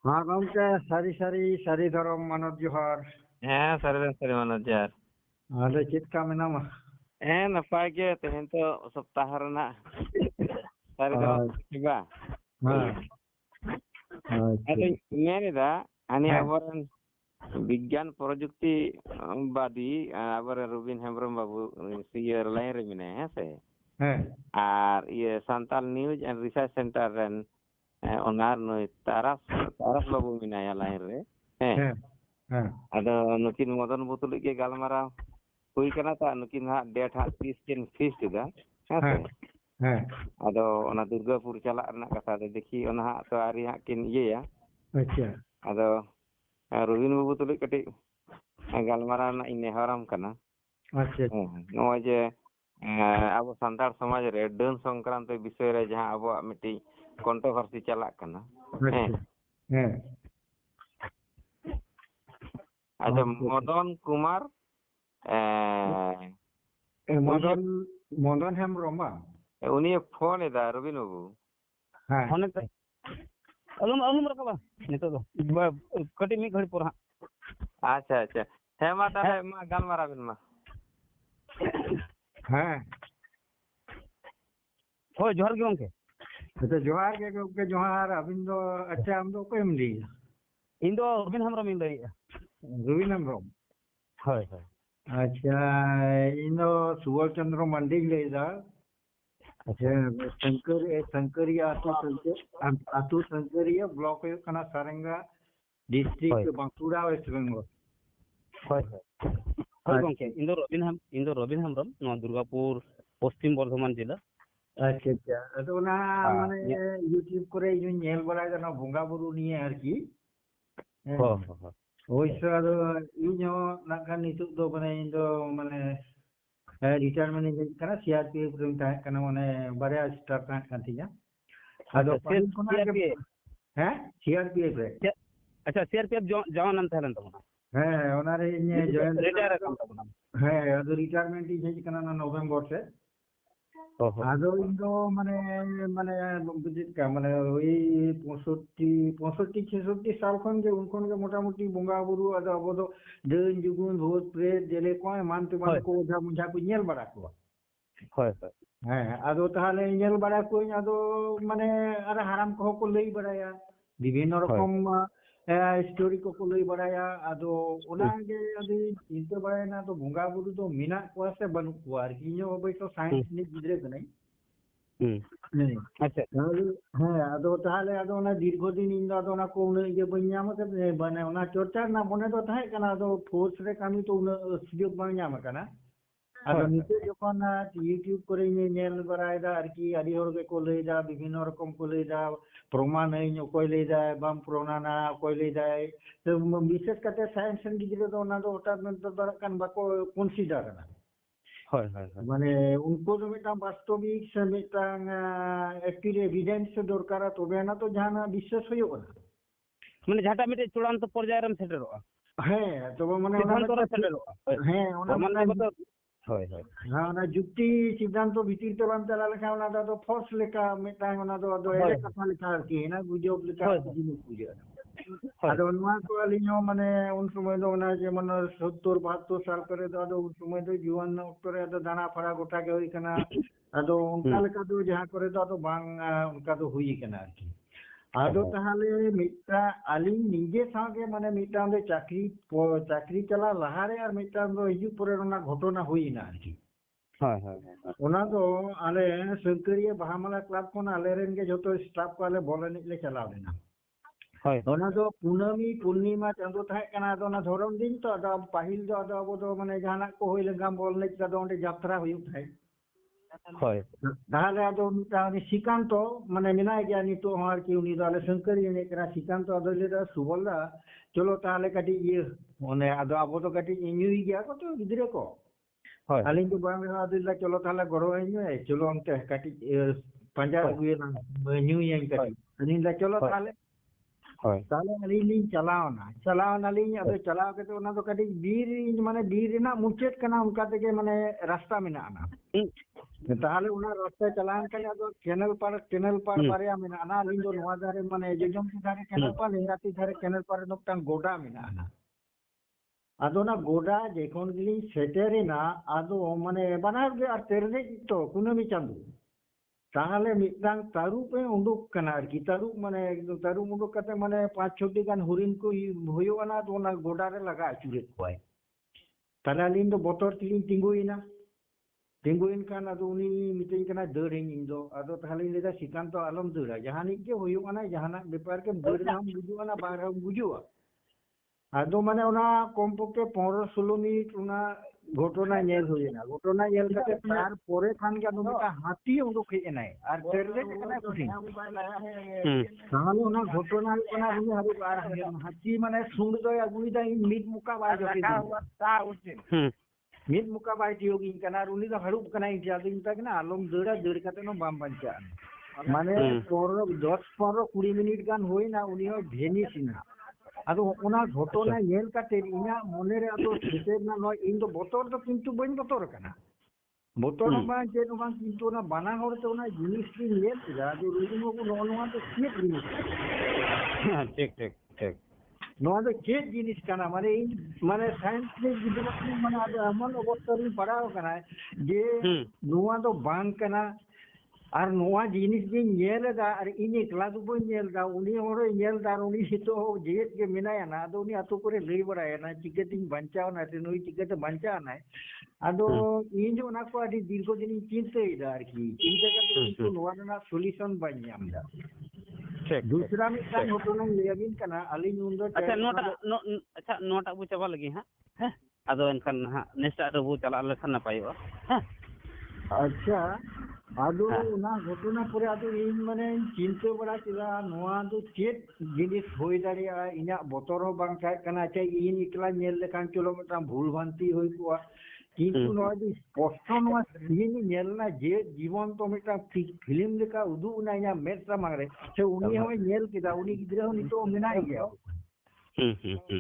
हाँ गमके सारी सारी सारी धरम मानव जोहार। ᱦᱮᱸ ᱥᱟᱹᱨᱤ ᱥᱟᱹᱨᱤ ᱢᱟᱱᱚᱛ ᱡᱚᱦᱟᱨ। आले चेत का मेनामा? ᱱᱟᱯᱟᱭ ᱜᱮ ᱛᱮᱦᱮᱧ ᱛᱚ ᱥᱚᱯᱛᱟᱦᱚ ᱨᱮᱱᱟᱜ ᱥᱟᱹᱨᱤ ᱫᱷᱚᱨᱚᱢ ᱵᱟ हाँ ᱟᱫᱚᱧ ᱢᱮᱱᱮᱫᱟ ᱦᱟᱱᱤ ᱦᱮᱸ ᱟᱵᱚᱨᱮᱱ ᱵᱤᱜᱽᱜᱟᱱ ᱯᱨᱚᱡᱩᱠᱛᱤ ᱵᱟᱫী ᱟᱵᱚᱨᱮᱱ ᱨᱚᱵᱤᱱ ᱦᱮᱢᱵᱨᱚᱢ ᱵᱟᱵᱩ ᱤᱭᱟᱹ ᱞᱟᱭᱤᱱ ᱨᱮ ᱢᱮᱱᱟᱭᱟ ᱦᱮᱸ ᱥᱮ ᱦᱮᱸ ᱟᱨ ᱤᱭᱟᱹ Santal news and research centre ᱨᱮᱱ ᱚᱱᱟ ᱱᱩᱭ ᱛᱟᱨᱟᱥ ᱵᱟᱵᱩ ᱢᱮᱱᱟᱭᱟ ᱞᱟᱭᱤᱱ ᱨᱮ ᱦᱮᱸ ᱦᱮᱸ ᱦᱮᱸ ᱟᱫᱚ ᱱᱩᱠᱤᱱ ᱢᱚᱫᱚᱱ ᱵᱟᱵᱩ ᱛᱩᱞᱩᱡ ᱜᱮ ᱜᱟᱞᱢᱟᱨᱟᱣ ᱦᱩᱭ ᱠᱟᱱᱟ ᱛᱚ ᱱᱩᱠᱤᱱ ᱦᱟᱸᱜ ᱰᱮᱴ ᱦᱟᱸᱜ 30 ᱠᱤᱱ ᱯᱷᱤᱠᱥ ᱮᱫᱟ ᱦᱮᱸ ᱥᱮ ᱦᱮᱸ ᱟᱫᱚ ᱚᱱᱟ ᱫᱩᱨᱜᱟᱹᱯᱩᱨ ᱪᱟᱞᱟᱜ ᱨᱮᱱᱟᱜ ᱠᱟᱛᱷᱟ ᱫᱚ ᱫᱮᱠᱷᱤ ᱚᱱᱟ ᱦᱟᱸᱜ ᱛᱚ ᱟᱹᱣᱨᱤ ᱦᱟᱸᱜ ᱠᱤᱱ ᱤᱭᱟᱹᱭᱟ अच्छा ᱟᱫᱚ ᱨᱚᱵᱤᱱ ᱵᱟᱵᱩ ᱛᱩᱞᱩᱡ ᱠᱟᱹᱴᱤᱡ ᱜᱟᱞᱢᱟᱨᱟᱣ ᱨᱮᱱᱟᱜ ᱤᱧ ᱱᱮᱦᱚᱨᱟᱢ ᱠᱟᱱᱟ अच्छा ᱱᱚᱜᱼᱚᱭ ᱡᱮ ᱟᱵᱚ ᱥᱟᱱᱛᱟᱲ ᱥᱚᱢᱟᱡᱽ ᱨᱮ ᱰᱟᱹᱱ ᱥᱚᱝᱠᱨᱟᱱᱛᱚ ᱵᱤᱥᱚᱭ ᱨᱮ ᱡᱟᱦᱟᱸ ᱟᱵᱚᱣᱟᱜ ᱢᱤᱫᱴᱤᱡ ᱠᱚᱱᱴᱨᱳভাᱨᱥᱤ ᱪᱟᱞᱟᱜ ᱠᱟᱱᱟ ᱦᱮᱸ हैं ᱟᱪᱪᱷᱟ মদন কুমার मदन मदन हेम्ब्रम बा উনি ফোন এদা রবিন বাবু हाँ ᱯᱷᱳᱱ ᱮᱫᱟᱭ ᱟᱞᱚᱢ ᱨᱟᱠᱟᱵᱟ ᱱᱤᱛᱚᱜ ᱫᱚ ᱠᱟᱹᱴᱤᱡ ᱢᱤᱫ ᱜᱷᱟᱹᱲᱤᱡ ᱯᱚᱨ ᱦᱟᱸᱜ ᱟᱪᱪᱷᱟ ᱟᱪᱪᱷᱟ ᱦᱮᱸ ᱢᱟ ᱛᱟᱦᱞᱮ ᱢᱟ ᱜᱟᱞᱢᱟᱨᱟᱣ ᱵᱤᱱ ᱢᱟ हाँ ᱦᱳᱭ ᱡᱚᱦᱟᱨ ᱜᱮ ᱜᱚᱝᱠᱮ अच्छा जोहार के जोहार अबिन दो अच्छा हम दो कोई मिली ᱤᱧ ᱫᱚ ᱨᱚᱵᱤᱱ ᱦᱮᱢᱵᱨᱚᱢᱤᱧ ᱞᱟᱹᱭᱮᱫᱼᱟ रवि हेम्ब्रम ᱦᱳᱭ ᱦᱳᱭ अच्छा इन दो सुबोध चंद्र मंडी लेदा अच्छा शंकरिया आतु शंकरिया ब्लॉक कना सारंगा डिस्ट्रिक्ट बांकुड़ा वेस्ट बेंगल ᱦᱳᱭ ᱦᱳᱭ ᱦᱳᱭ ᱜᱚᱝᱠᱮ ᱤᱧ ᱫᱚ ᱨᱚᱵᱤᱱ ᱦᱮᱢᱵᱨᱚᱢ ᱱᱚᱣᱟ ᱫᱩᱨᱜᱟᱯᱩᱨ ᱯᱚᱥᱪᱤᱢ ᱵᱚᱨᱫᱷᱚᱢᱟᱱ ᱡᱮᱞᱟ अच्छा अच्छा तो ना माने यूट्यूब करे इन नेल बड़ा ना बोंगा बुरु निये आरकी हो हो ओइसा दो इनो नाका नितु दो माने इन दो माने रिटायरमेंट इन कना सीआरपीएफ रे ताहे कना माने बारे स्टार ताहे कांतिया आदो पाहिल कोना के हैं सीआरपीएफ रे अच्छा सीआरपीएफ जवान नाम तहलन तमना हैं ओना रे इन जॉइन रिटायर kan tabuna हैं आदो रिटायरमेंट इन हेज कना ना नवंबर से आदो इन दो माने माने बुझित का माने ओई 65 66 साल खन के उनखन के मोटा मोटी बोंगा बुरु आदो अब दो देन जुगुन भूत प्रेत जेले को मानते मान को ओझा मुझा को नेल बड़ा को होय होय हैं आदो ताहले नेल बड़ा को आदो माने अरे हराम को लई बड़ाया विभिन्न रकम स्टोरी को लई बड़ाया आदो ओना के अभी चिंता बड़ा ना तो बोंगा बुरु तो मिना को से बनु को आर की नो बे तो साइंस नि गिद्रे कनै अच्छा हाँ आदो ताहले आदो ना दीर्घ दिन इन आदो ना को उन ये बन्याम के बने ओना चर्चा ना मने तो थाय कना आदो फोर्स रे कामी तो उन सुयोग बांग ᱧᱟᱢ कना आदो निते जखन यूट्यूब करे नेल बरायदा आरकी आदि होर के को लेदा विभिन्न रकम को लेदा प्रमाण है कोई लेदा बम प्रोनाना कोई लेदा तो विशेष करते साइंस एंड गिरे तो ना तो ओटा में तो दरकान बाको कंसीडर ना होय होय माने उनको जो मिटा वास्तविक से मिटा एक्चुअली एविडेंस दरकार तबे ना तो जाना विश्वास होयो ना माने झाटा मिटे चूड़ांत पर्याय रम सेटरोआ है तो माने सिद्धांत रे सेटरोआ है ओना माने बतो होय होय हां ना जुक्ति सिद्धांत भीतर तलाम चला लेखा ओना तो फोर्स लेका मिटा ओना तो एले कथा लेखा की ना गुजो लेखा जिनु पूजा आदो नवा को अलिनो माने उन समय दो ना जे मन 70 72 साल करे तो आदो उन समय दो जीवन ओक्तरे आदो दाना फड़ा गोटा के होई कना आदो उनका लेका दो जहां करे तो आदो बांग उनका तो हुई कना आरकी आदो ताहले मिटा आलिन निजे सागे माने मिटा दे चाकरी चला लहारे और मिटा दो हिजु परे ना घटना हुई ना आरकी हां हां ओना दो आले शंकरिया बहामला क्लब कोन आले रेन के जतो स्टाफ को आले बोलने ले चला देना होय ओना दो पूनमी पूर्णिमा चंदो थाय कना दो ना धरम दिन तो आदो पाहिल दो आदो अब दो माने जाना को होई लगा बोलने का दो ओंडे यात्रा हुई थाय होय ताहले आदो उनी श्रीकांत माने मिना गया नि तो हमार की उनी दाले शंकरिया ने करा श्रीकांत आदो ले सुबोला चलो ताहले कटी ये ओने आदो अब तो कटी इन्यूई गया को तो गिदरे को आलिंग को बांग आदो चलो ताहले गरो है चलो अंते कटी पंजा हुए ना न्यू यंग कटी अनिन ला चलो ताहले ᱦᱳᱭ ताले अलिंग लिंग चलावना लिंग अदो चलाव कते ओना दो कटी बीर माने बीर रेना मुचाद कना उनका तेगे माने रास्ता मेनाना ताहले उना रास्ता चलान कने अदो कैनल पार बारिया मेनाना अलिंग दो नोआ धारे माने जोजम की धारे कैनल पार लेंगाती धारे कैनल पार नोक्टान गोडा मेनाना अदो ना गोडा जेखोन गिलिंग सेटेरेना अदो माने बनार गे आर तेरने तो कुनमी चांदू ताहले मिटांग तारुप उडुक कना आरकी तारुप माने एकदम तारुप उडुक कते माने 5-6टी गान हुरिन को होयोना तो ना गोडा रे लगा अचुरेत कोय ताहले अलिंग दो बोतर तिलिंग तिंगुइन कान अदो उनी मिटिंग कना दौड़िंग इन दो अदो ताहले लेदा सिकान तो आलम दौड़ा जहानिक के होयोना जहाना बेपार के दौड़ना हम बुजुआना बाहर हम बुजुआ अदो माने उना कमपक्षे 15-16 मिनिट उना घटना नेल होइना घटना नेल कते तार परे खान के अदो मिटा हाथी उडुक हेनाय आर तेरले कना कुठी ताहले उना घटना कना उनी हारु आर हाथी माने सुंड दो अगुइदा मिट मुका बाय जति मिट मुका बाय तियोगी कना उनी दो हारु कना जादिन तक ना आलम दौड़ा दौड़ कते नो बाम बंचा माने 10-15-20 मिनिट गान होइना उनी हो भेनिसिना अदो उना घटना नेल काते इना मने रे अदो सेटे ना नो इन दो बोतर दो किंतु बइन बोतर कना बोतर बा जे नो बा किंतु ना बाना होर ते उना जिनिस की नेल दा जो रुइनो को नो नो तो चेक जिनिस ठीक नो दो चेक जिनिस कना माने इन माने साइंस ने गिदरा माने अदो अमन अवस्था रे पड़ाव कना जे नोआ दो बांग कना और नोआ जिनिस भी नेल दा और इनी क्लास बो नेल दा उनी होरे नेल दा उनी हितो जेत के मिनाया ना अदो उनी अतो करे लई बड़ाया ना चिकेटिंग बंचाव ना ते नोई चिकेट बंचा ना अदो इन जो ना को अडी दीर्घ दिन चिंते दा आर की चिंते का तो नोआ ना सॉल्यूशन बन जाम दा ठीक दूसरा में का घटना लेगिन कना अली उन दो अच्छा नोटा बु चाबा लगी हां अदो एनखान हां नेक्स्ट रबु चला लेखान नपायो हां अच्छा आदो ना घटना परे आदो इन माने चिंता बड़ा किदा नोआ दो चेत जिनिस होई दाड़िया इना बोतर हो बांग थाय कना चे इन इकला नेल लेखान चलो मटा भूल भ्रांति होई को किंतु नोआ दो स्पष्ट नोआ इन नेलना जे जीवन तो मिटा फिल्म लेका उदु ना इना मेट्रा मांगरे से उनी होय नेल किदा उनी गिद्रा हो नितो मेनाय गया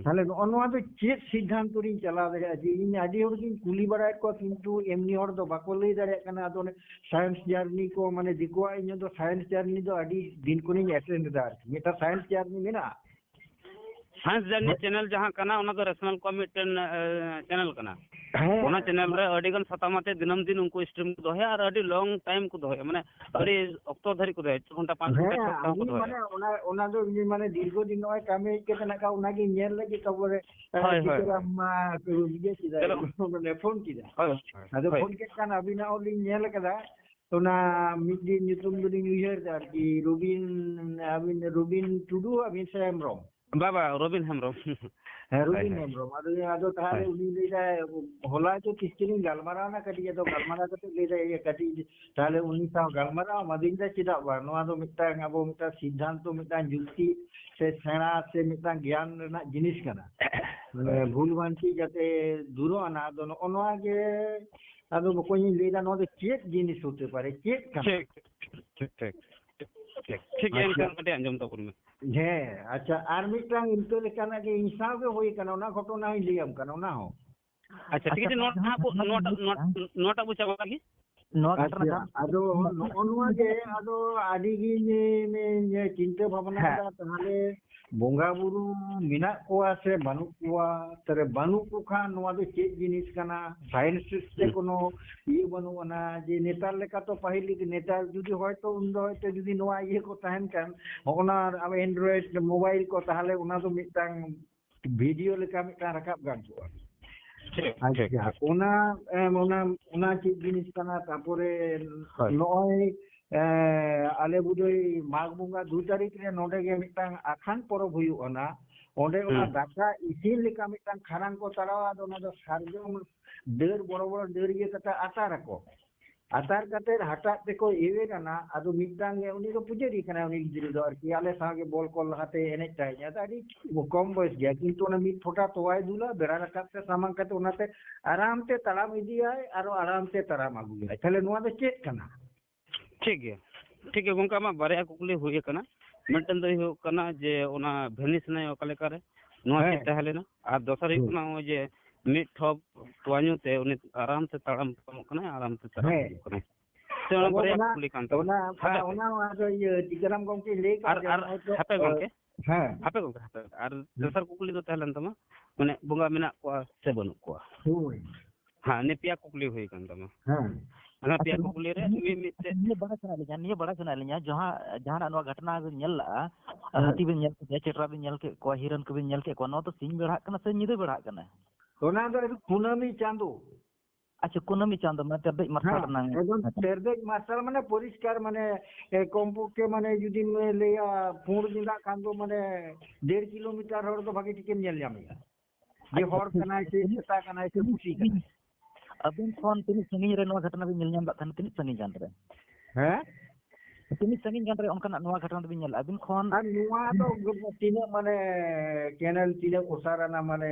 ताले नोआ दो चेत सिद्धांत रिन चला दे जे इन आदि होर किन कुली बड़ा को किंतु एमनी होर दो बाको लई दाड़े कना अदो साइंस जर्नी को माने दिकोआ इन दो साइंस जर्नी दो आदि दिन को नि अटेंड दा मेटा साइंस जर्नी मेना साइंस जर्नी चैनल जहां कना ओना दो रैशनल को मिटन चैनल कना ओना चैनल रे अडिगन सतामते दिनम दिन उनको स्ट्रीम को दोहे और अडी लॉन्ग टाइम को दोहे माने अडी अक्तो धरी को दोहे 4 घंटा 5 घंटा को दोहे माने ओना दो माने दीर्घ दिन नय कामे के तना का ओना की नेल लगी तबरे मा विजय सीधा माने फोन किदा अदो फोन के कान अबिना ओली नेल कदा ओना मिदी नितुम दुनी यूजर दार की रुबिन टुडू अबिन सेमरो बाबा रोबिन हेमब्रम रुबिन हेमब्रम अदो ताले उनी लेदा होला तो किस्किनी गलमारा ना कटी तो गलमारा कते लेदा ये कटी ताले उनी सा गलमारा मदिंदा चिदा बा नोआ दो मिटा अबो मिटा सिद्धांत तो मिटा जुक्ति से सेना से मिटा ज्ञान ना जिनिस कना भूल भ्रांति जाते दूरो अना दो नोआ के अदो कोई लेदा नो दे चेक जिनिस होते पारे चेक का ठीक है इनका कटे अंजम तो कुन हे अच्छा आर मिटांग इनतो लेकाना के इंसाव के होई कना ना घटना ही लियम कना ना हो अच्छा ठीक है नोट अब चाबा लगी नोट अदो ओनुआ के अदो आदि गी ने चिंता भावना दा ताले बोंगा बुरु मिना कोआ से बानु कोआ तरे बानु को खा नोआ दो चेक जिनिस कना साइंस से कोनो ये बनोना जे नेतार लेका तो पहली के नेता जुदी होय तो उन दो तो जुदी नोआ ये को तहन कान ओना अब एंड्रॉइड मोबाइल को ताले उना तो मिटांग वीडियो लेका मिटा रकाब गान को अच्छा ओना चेक जिनिस कना तापरे नोय आले बुदोई माघ बंगा 2 तारीख रे नोडे गे मिटांग आखान परब हुयुना ओंडे ओना दाका इसिन लेका मिटांग खानान को तरावा ओना दो सारजम डेर बड़ बड़ डेर ये कता आतार कते हटा ते को एवे कना अदो मिटांग उनी को पुजेरी कना उनी गिदिर दो आर की आले सागे बॉल को लहाते एने ताई या ताडी वो कम बयस गया किंतु ओना मिट फोटा तोवाय दुला बेरा रकाब से सामान कते ओनाते आराम ते तड़ाम इदी आय आरो आराम ते तड़ाम आगु आय तले नोआ दो चेक कना ठीक है गोंका मा बारे कुकली हुई कना ᱢᱤᱫᱴᱮᱱ ᱫᱚ ᱦᱩᱭᱩᱜ ᱠᱟᱱᱟ ᱡᱮ ᱚᱱᱟ ᱵᱷᱮᱱᱤᱥ ᱱᱟᱭ ᱚᱠᱟ ᱞᱮᱠᱟᱨᱮ ᱱᱚᱣᱟ ᱦᱮᱸ ᱪᱮᱫ ᱛᱟᱦᱮᱸ ᱞᱮᱱᱟ ᱟᱨ ᱫᱚᱥᱟᱨ ᱦᱩᱭᱩᱜ ᱠᱟᱱᱟ ᱱᱚᱜᱼᱚᱭ ᱡᱮ ᱢᱤᱫ ᱴᱷᱚᱯ ᱛᱳᱣᱟ ᱧᱩ ᱛᱮ ᱩᱱᱤ ᱟᱨᱟᱢ ᱛᱮ ᱛᱟᱲᱟᱢ ᱯᱟᱨᱚᱢᱚᱜ ᱠᱟᱱᱟᱭ ᱟᱨᱟᱢ ᱛᱮ ᱛᱟᱲᱟᱢ ᱦᱮᱸ ᱦᱤᱡᱩᱜ ᱠᱟᱱᱟᱭ ᱥᱮ ᱚᱱᱟ ᱟᱫᱚ ᱵᱟᱨᱭᱟ ᱚᱱᱟ ᱠᱩᱠᱞᱤ ᱠᱟᱱ ᱛᱟᱵᱚᱱᱟ ᱚᱱᱟ ᱟᱫᱚ ᱤᱭᱟᱹ ᱴᱤᱠᱟᱹᱨᱟᱢ ᱜᱚᱢᱠᱮ ᱞᱟᱹᱭ ᱟᱨ ᱠᱟᱜ ᱟᱨ ᱦᱟᱯᱮ ᱜᱚᱝᱠᱮ ᱦᱮᱸ ᱦᱟᱯᱮ ᱜᱚᱝᱠᱮ ᱦᱟᱯᱮ ᱟᱨ ᱫᱚᱥᱟᱨ ᱠᱩᱠᱞᱤ ᱫᱚ ᱛᱟᱦᱮᱸ ᱞᱮᱱ ᱛᱟᱢᱟ ᱢᱟᱱᱮ ᱵᱚᱸᱜᱟ ᱢᱮᱱᱟᱜ ᱠᱚᱣᱟ ᱥᱮ ᱵᱟᱹᱱᱩᱜ ᱠᱚᱣᱟ ᱦᱳᱭ ᱦᱮᱸ ᱤᱱᱟᱹ ᱯᱮᱭᱟ ᱠᱩᱠᱞᱤ ᱦᱩᱭ ᱠᱟᱱ ᱛᱟᱢᱟ ᱦᱮᱸ ᱚᱱᱟ ᱯᱮᱭᱟ ᱠᱩᱠᱞᱤ ᱨᱮ ᱢᱤᱫ ᱛᱮ ᱱᱤᱭᱟᱹ ᱵᱟᱲᱟᱭ ᱥᱟᱱᱟᱭᱮᱫ ᱞᱤᱧᱟ ᱡᱟᱦᱟᱱᱟᱜ ᱱᱚᱣᱟ ᱜᱷᱚᱴᱚᱱᱟ ᱵᱤᱱ ᱧᱮᱞ ᱞᱟᱜᱼᱟ ᱦᱟᱹᱛᱤ ᱵᱤᱱ ᱧᱮᱞ ᱠᱮᱫᱟ ᱪᱮᱴᱨᱟ ᱵᱤᱱ ᱧᱮᱞ ᱠᱮᱫ ᱠᱚᱣᱟ ᱦᱤᱨᱟᱹᱱ ᱠᱚᱵᱤᱱ ᱧᱮᱞ ᱠᱮᱫ ᱠᱚᱣᱟ ᱱᱚᱣᱟ ᱫᱚ ᱥᱤᱧ ᱵᱮᱲᱦᱟᱜ ᱠᱟᱱᱟ ᱥᱮ ᱧᱤᱫᱟᱹ ᱵᱮᱲᱦᱟᱜ ᱠᱟᱱᱟ? ᱚᱱᱟ ᱫᱚ ᱠᱩᱱᱟᱹᱢᱤ ᱪᱟᱸᱫᱳ ᱟᱪᱪᱷᱟ ᱠᱩᱱᱟᱹᱢᱤ ᱪᱟᱸᱫᱳ ᱢᱟᱱᱮ ᱛᱮᱨᱫᱮᱡ ᱢᱟᱨᱥᱟᱞ ᱨᱮᱱᱟᱝ একদম তেরদেক মার্শাল মানে পরিষ্কার মানে কমপক্ষে মানে যদি লইয়া পুঁড় দিলা খান তো মানে 1.5 কিলোমিটার হড় তো ভাগে ঠিকই নিয়ে যামেয়া যে হড় কানায় সে সেটা কানায় সে খুশি কানায় ᱟᱹᱵᱤᱱ ᱠᱷᱚᱱ ᱛᱤᱱᱟᱹᱜ ᱥᱟᱺᱜᱤᱧ ᱨᱮ ᱱᱚᱣᱟ ᱜᱷᱚᱴᱚᱱᱟ ᱵᱤᱱ ᱧᱮᱞ ᱧᱟᱢ ᱠᱟᱜ ᱛᱟᱦᱮᱱᱟ ᱛᱤᱱᱟᱹᱜ ᱥᱟᱺᱜᱤᱧ ᱜᱟᱱ ᱨᱮ হ্যাঁ ᱛᱤᱱᱟᱹᱜ ᱥᱟᱺᱜᱤᱧ ᱜᱟᱱ ᱨᱮ ᱚᱱᱠᱟᱱᱟᱜ ᱱᱚᱣᱟ ᱜᱷᱚᱴᱚᱱᱟ ᱫᱚᱵᱤᱱ ᱧᱮᱞ ᱟᱹᱵᱤᱱ ᱠᱷᱚᱱ আর নোয়া তো তিনে মানে চ্যানেল তিনে ওসারানা মানে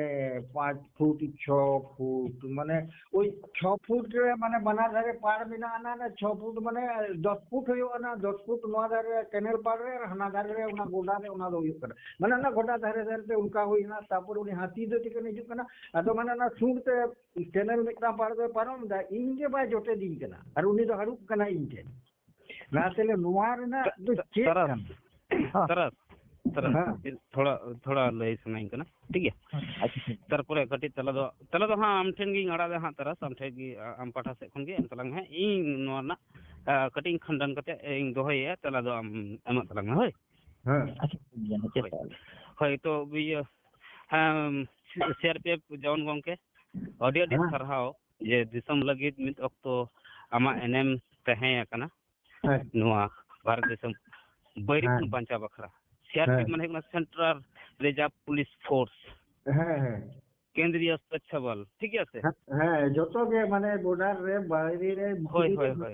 5 ফুট 6 ফুট মানে ওই 6 ফুট মানে বানা ধারে পাড় মেনা না 6 ফুট মানে 10 ফুট হইও না 10 ফুট নোয়া ধারে চ্যানেল পাড় রে হানা ধারে রে ওনা গোডা রে ওনা দো ᱦᱩᱭᱩᱜ ᱠᱟᱱᱟ মানে না গোডা ধারে ধারে তে উনকা ᱦᱩᱭᱱᱟ তারপর উনি হাতি ᱫᱚ ᱴᱤᱠᱟᱹ ᱦᱤᱡᱩᱜ ᱠᱟᱱᱟ ᱟᱫᱚ ᱢᱟᱱᱮ ᱚᱱᱟ ᱥᱩᱨ ᱛᱮ ᱪᱮᱱᱮᱞ ᱢᱤᱫᱴᱟᱝ ᱯᱟᱲ ᱫᱚ ᱯᱟᱨᱚᱢ ᱫᱟ ᱤᱧ ᱜᱮ ᱵᱟᱭ ᱡᱚᱴᱮ ᱫᱤᱧ ᱠᱟᱱᱟ ᱟᱨ ᱩᱱᱤ ᱫᱚ ᱦᱟᱹᱨᱩᱵ ᱠᱟᱱᱟ ᱤᱧ ᱴᱷᱮᱱ ना तेले नुआ रेना दो चेक तरस कन तरस तरस हाँ। थोड़ा थोड़ा लय सुनाई कना ठीक है तारपरे कटी तला दो हाँ आम ठेन गी अड़ा दे हाँ तरस आम ठेन गी आम पाठा से खन गे एम तलांग है इन नोआ ना कटिंग खंडन कते इन दोहय तला दो आम एम तलांग होय हां होय तो ये सीआरपीएफ जवान गंके अडी अडी हाँ। सरहाव जे दिसम लगित मित अक्तो आमा एनएम तहें कना हां नोआ भारत दिसम बैरी हाँ। खन बांचा बखरा सीआरपीएफ हाँ। माने सेंट्रल रिजर्व पुलिस फोर्स हां हां केंद्रीय सुरक्षा बल ठीक है से हां जतो के माने बॉर्डर रे बाहरी रे होय होय होय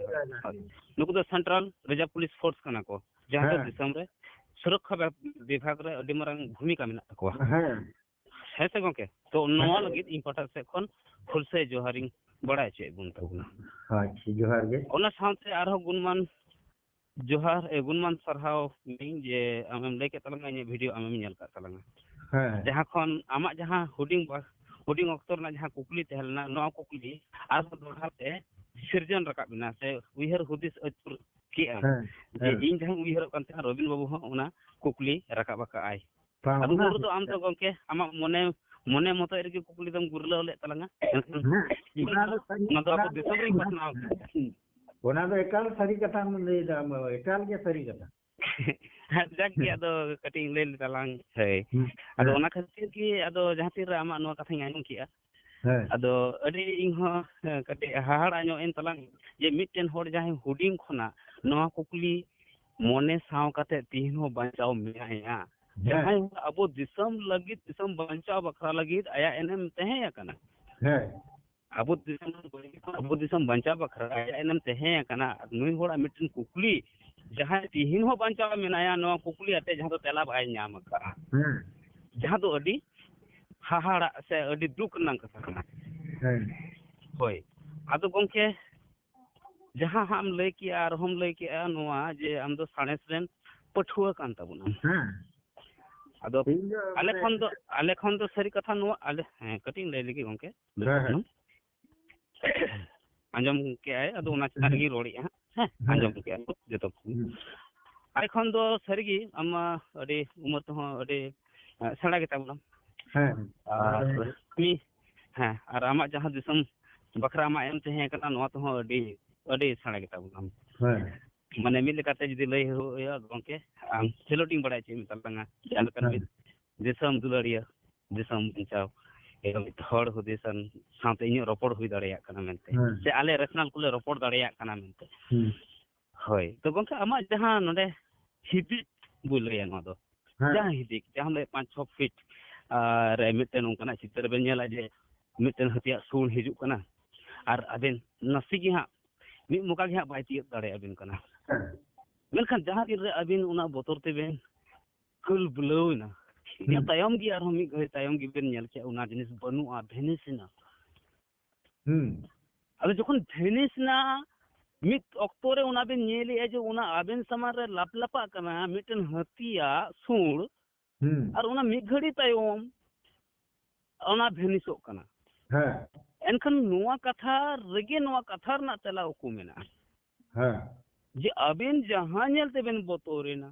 नुकु दो सेंट्रल रिजर्व पुलिस फोर्स कना को जहां हाँ। दो दिसम रे सुरक्षा विभाग रे अडी मरंग भूमिका मेना तको हां है से गंके तो नोआ लगित इम्पोर्टेंट से खन फुल से जोहारिंग बड़ा चे बुन तबुना अच्छा जोहार गे ओना साउंड आरो गुणमान जोहार गुणमान सरहाव मिं जे आमेम लay के तलंगा ने वीडियो आमेम नेल का तलंगा हां जहां खन आमा जहां हुडिंग अक्तर ना जहां कुकली तहलना नो कुकली आर दोढ़ाते सिरजन रकाब बिना से उइहर हुदिस अचुर के हां जे इन जहां उइहर कांते रबिन बाबू हो ओना कुकली रकाब का आय अदु गुरु तो आम तो गंके आमा मने मतो एरगे कुकली दम गुरला ले तलंगा मतलब दिसम रे घटना ओना तो एकाल सारी कथा में ले दा एकाल के सारी कथा जाक के अदो कटिंग ले तलांग है अदो ओना खातिर कि अदो जहां तीर आमा नो कथा आंजम किया हां अदो अडी इन हो कटे हाहाड़ा नो इन तलांग जे मिटन होड़ जहां हुडिंग खोना नो कुकली मने साव कते तीन हो बांचाव मेया जहां अबो दिसम लगित दिसम बांचाव बखरा लगित आया एनएम तहे कना हां अबो दिसम बांचाव बखरा आया एनएम तहे कना नुई होड़ा मिटन कुकली जहां तीन हो बांचाव मेनाया नो कुकली अते जहां तो तेला बाय नाम का हां जहां तो अडी हाहाड़ा से अडी दुख नंग कथा कना हां होय आदो गंके जहां हम लय कि आर हम लय कि नोआ जे हम दो साणेस रेन पठुआ कान तबुना हां आदो आले खन दो सरी कथा नोआ आले कटिंग लय लगी गंके आंजम के आए अदो ओना चारगी रोड़ी हां आंजम के आए जतो आले खन दो सरीगी अमा अडी उमर तो अडी सड़ा के तबुना हां मी हां और आमा जहां दिसम बखरा मा एम तहे कना नोआ तो अडी सड़ा के तबुना हां माने मिल लेकाते जदि लय होया गंके आम सेलोटिंग बड़ाय चे मितलंगा जान कर दिसम दुलड़िया दिसम बचाव एवं थर्ड हुदिसन साथे इन रोपड़ हुई दड़िया कना मेनते से आले रेशनल कुले रोपड़ दड़िया कना मेनते होय तो गंके आमा जहां नडे हिबि बुलया नो दो जहां हिबि जहां 5-6 फीट रे मिटन उनकना चित्र बे नेला जे मिटन हतिया सुन हिजु कना आर अबेन नसी gi ha मी मुका gi ha बाय तिय दड़े अबेन कना मेनखान जहां दिन रे अबेन उना बोतर ते बेन कुल बुलौना या तायम gi आर मी गय तायम gi बेन नेल के उना जिनिस बनुआ भेनिसना अबे जखन भेनिसना ᱢᱤᱫ ᱚᱠᱛᱚ ᱨᱮ ᱚᱱᱟ ᱵᱤᱱ ᱧᱮᱞᱮᱜᱼᱟ ᱡᱮ ᱚᱱᱟ ᱟᱵᱮᱱ ᱥᱟᱢᱟᱝ ᱨᱮ ᱞᱟᱯᱞᱟᱯᱟᱜ ᱠᱟᱱᱟ ᱢᱤᱫᱴᱮᱱ ᱦᱟᱹᱛᱤᱭᱟᱜ ᱥᱩᱲ ᱟᱨ ᱚᱱᱟ ᱢᱤᱫ ᱜᱷᱟᱹᱲᱤ ᱛᱟᱭᱚᱢ ᱚᱱᱟ ᱵᱷᱮᱱᱤᱥᱚᱜ ᱠᱟᱱᱟ। एनखान नोआ कथा रेगे नोआ कथा रना तेला उकू मेना हाँ जे अबेन जहां नेल तेबेन बतोरेना